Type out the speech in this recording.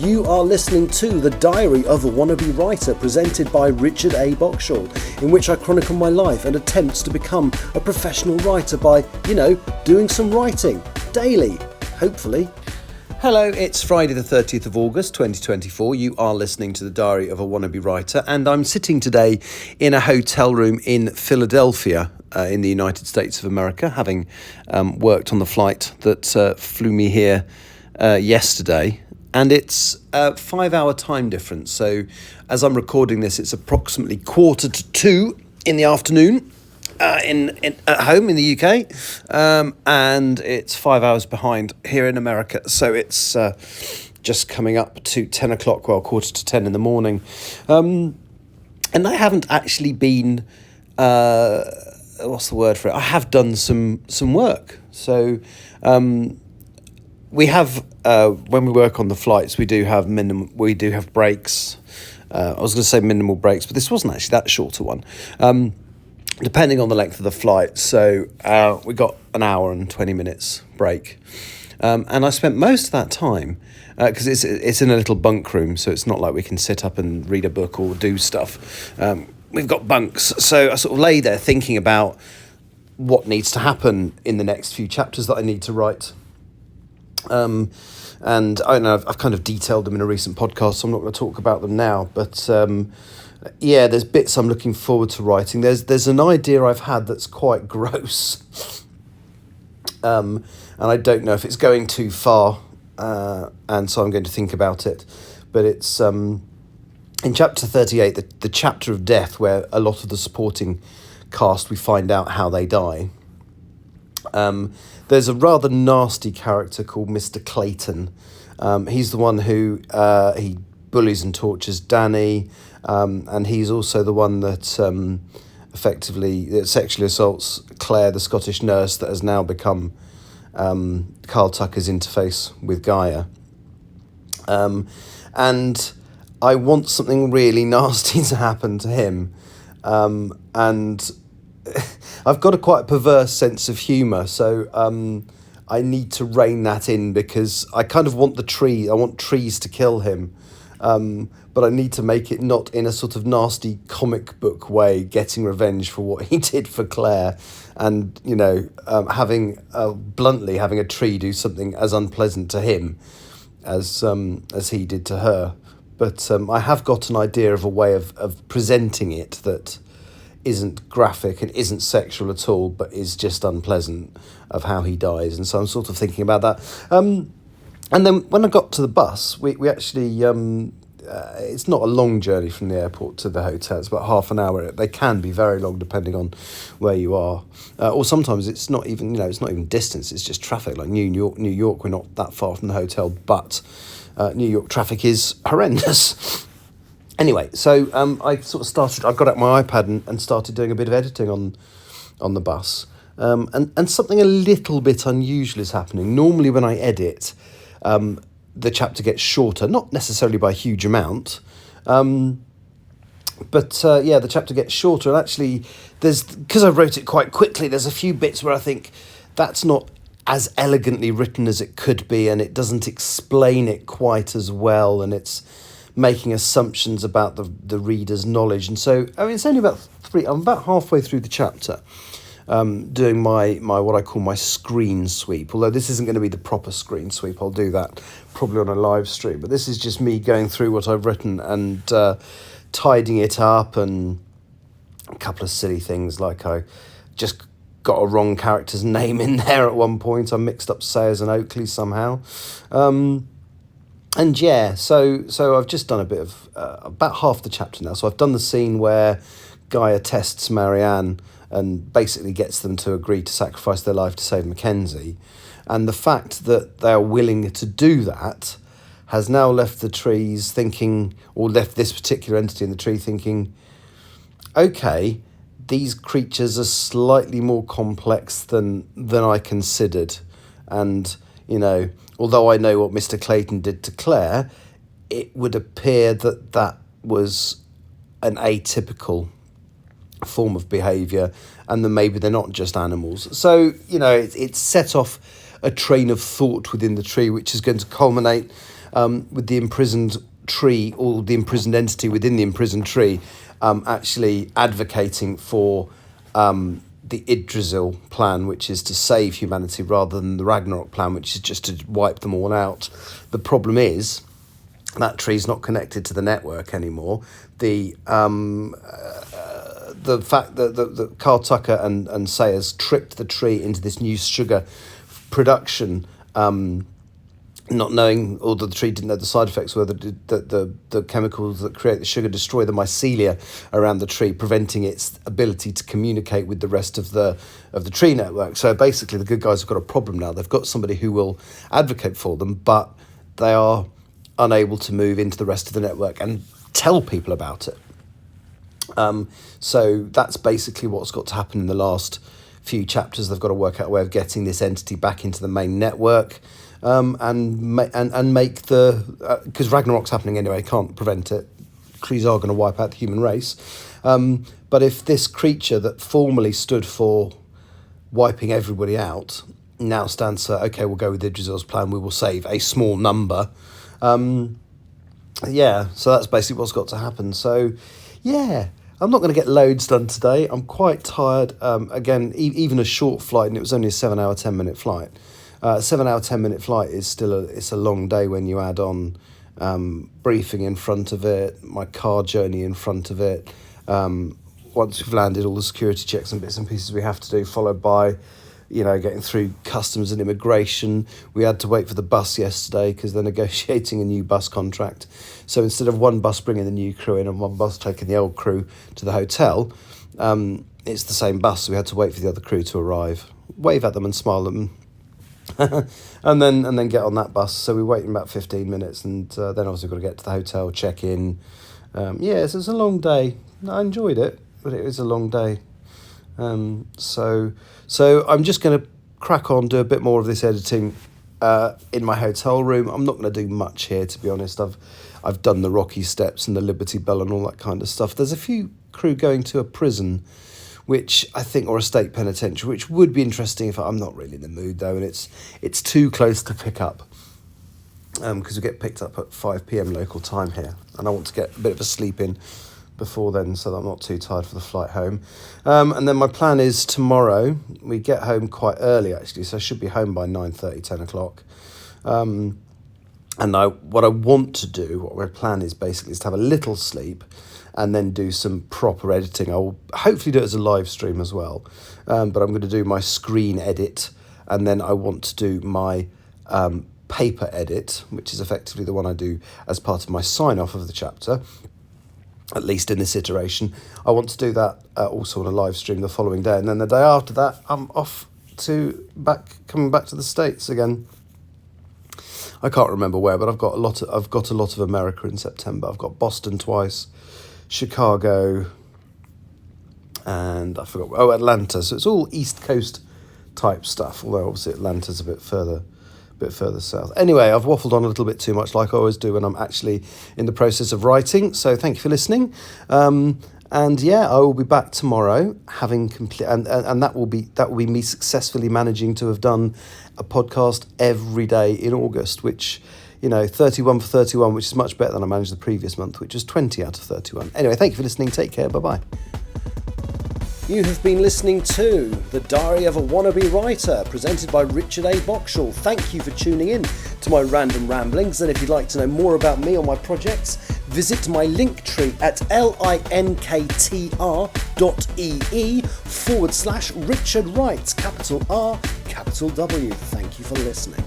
You are listening to The Diary of a Wannabe Writer, presented by Richard A. Boxshall, in which I chronicle my life and attempts to become a professional writer by, doing some writing daily, hopefully. Hello, it's Friday the 30th of August 2024. You are listening to The Diary of a Wannabe Writer, and I'm sitting today in a hotel room in Philadelphia in the United States of America, having worked on the flight that flew me here yesterday. And it's a 5-hour time difference. So as I'm recording this, it's approximately 1:45 in the afternoon at home in the UK. And it's 5 hours behind here in America. So it's just coming up to 10 o'clock, 10:15 in the morning. And I haven't actually been, what's the word for it? I have done some work. So we have, when we work on the flights, we do have breaks. I was going to say minimal breaks, but this wasn't actually that short a one, depending on the length of the flight. So we got an hour and 20 minutes break. And I spent most of that time, because it's in a little bunk room, so it's not like we can sit up and read a book or do stuff. We've got bunks. So I sort of lay there thinking about what needs to happen in the next few chapters that I need to write. And I know I've kind of detailed them in a recent podcast, so I'm not going to talk about them now. But there's bits I'm looking forward to writing. There's an idea I've had that's quite gross, and I don't know if it's going too far, and so I'm going to think about it. But it's in chapter 38, the chapter of death, where a lot of the supporting cast, we find out how they die. There's a rather nasty character called Mr. Clayton. He's the one who he bullies and tortures Danny, and he's also the one that effectively sexually assaults Claire, the Scottish nurse that has now become Carl Tucker's interface with Gaia. And I want something really nasty to happen to him, and I've got a quite perverse sense of humour, so I need to rein that in, because I kind of want I want trees to kill him, but I need to make it not in a sort of nasty comic book way, getting revenge for what he did for Claire, and having a tree do something as unpleasant to him as he did to her. But I have got an idea of a way of presenting it that isn't graphic and isn't sexual at all, but is just unpleasant, of how he dies. And so I'm sort of thinking about that. And then when I got to the bus, we actually, it's not a long journey from the airport to the hotel. It's about half an hour. They can be very long depending on where you are. Or sometimes it's not even, it's not even distance. It's just traffic. Like New York, we're not that far from the hotel, but New York traffic is horrendous. Anyway, so I got out my iPad and started doing a bit of editing on the bus. And something a little bit unusual is happening. Normally when I edit, the chapter gets shorter, not necessarily by a huge amount, but the chapter gets shorter. And actually, because I wrote it quite quickly, there's a few bits where I think that's not as elegantly written as it could be, and it doesn't explain it quite as well, and it's making assumptions about the reader's knowledge. And so, it's only I'm about halfway through the chapter, doing my what I call my screen sweep, although this isn't going to be the proper screen sweep. I'll do that probably on a live stream, but this is just me going through what I've written and tidying it up, and a couple of silly things, like I just got a wrong character's name in there at one point. I mixed up Sayers and Oakley somehow. And so I've just done a bit of, about half the chapter now. So I've done the scene where Gaia tests Marianne and basically gets them to agree to sacrifice their life to save Mackenzie. And the fact that they are willing to do that has now left the trees thinking, or left this particular entity in the tree thinking, okay, these creatures are slightly more complex than I considered. And, although I know what Mr. Clayton did to Claire, it would appear that was an atypical form of behaviour, and then maybe they're not just animals. So, it's set off a train of thought within the tree, which is going to culminate with the imprisoned tree, or the imprisoned entity within the imprisoned tree, actually advocating for the Yggdrasil plan, which is to save humanity, rather than the Ragnarok plan, which is just to wipe them all out. The problem is that tree's not connected to the network anymore. The fact that Carl Tucker and Sayers tricked the tree into this new sugar production, not knowing, or the tree didn't know the side effects were that the chemicals that create the sugar destroy the mycelia around the tree, preventing its ability to communicate with the rest of the tree network. So basically the good guys have got a problem now. They've got somebody who will advocate for them, but they are unable to move into the rest of the network and tell people about it. So that's basically what's got to happen in the last few chapters. They've got to work out a way of getting this entity back into the main network, and make because Ragnarok's happening anyway, can't prevent it. Trees are going to wipe out the human race. But if this creature that formerly stood for wiping everybody out now stands for, okay, we'll go with Yggdrasil's plan, we will save a small number. So that's basically what's got to happen. So, yeah, I'm not going to get loads done today. I'm quite tired. Again, even a short flight, and it was only a 7 hour, 10 minute flight. 7 hour, 10 minute flight is still it's a long day when you add on briefing in front of it, my car journey in front of it. Once we've landed, all the security checks and bits and pieces we have to do, followed by, getting through customs and immigration. We had to wait for the bus yesterday because they're negotiating a new bus contract. So instead of one bus bringing the new crew in and one bus taking the old crew to the hotel, it's the same bus. So we had to wait for the other crew to arrive, wave at them and smile at them, and then get on that bus. So we waited about 15 minutes, and then obviously got to get to the hotel, check in. So it's a long day. I enjoyed it, but it was a long day. So I'm just going to crack on, do a bit more of this editing in my hotel room. I'm not going to do much here, to be honest. I've done the Rocky Steps and the Liberty Bell and all that kind of stuff. There's a few crew going to a prison, which I think, or a state penitentiary, which would be interesting if I'm not really in the mood though, and it's too close to pick up, because we get picked up at 5 p.m. local time here, and I want to get a bit of a sleep in before then so that I'm not too tired for the flight home. And then my plan is tomorrow, we get home quite early actually, so I should be home by 9:30, 10 o'clock. And what I want to do, what my plan is basically, is to have a little sleep and then do some proper editing. I will hopefully do it as a live stream as well, but I'm going to do my screen edit, and then I want to do my paper edit, which is effectively the one I do as part of my sign-off of the chapter, at least in this iteration. I want to do that also on a live stream the following day, and then the day after that I'm off to coming back to the States again. I can't remember where, but I've got a lot of America in September. I've got Boston twice, Chicago, and I forgot, Atlanta. So it's all East Coast type stuff, although obviously Atlanta's a bit further south. Anyway, I've waffled on a little bit too much, like I always do when I'm actually in the process of writing. So thank you for listening. And yeah, I will be back tomorrow, having complete, and that will be me successfully managing to have done a podcast every day in August, which, 31 for 31, which is much better than I managed the previous month, which was 20 out of 31. Anyway, thank you for listening. Take care. Bye-bye. You have been listening to The Diary of a Wannabe Writer, presented by Richard A. Boxall. Thank you for tuning in to my random ramblings, and if you'd like to know more about me or my projects, visit my Linktree at linktr.ee/Richard Wright, capital R, capital W. Thank you for listening.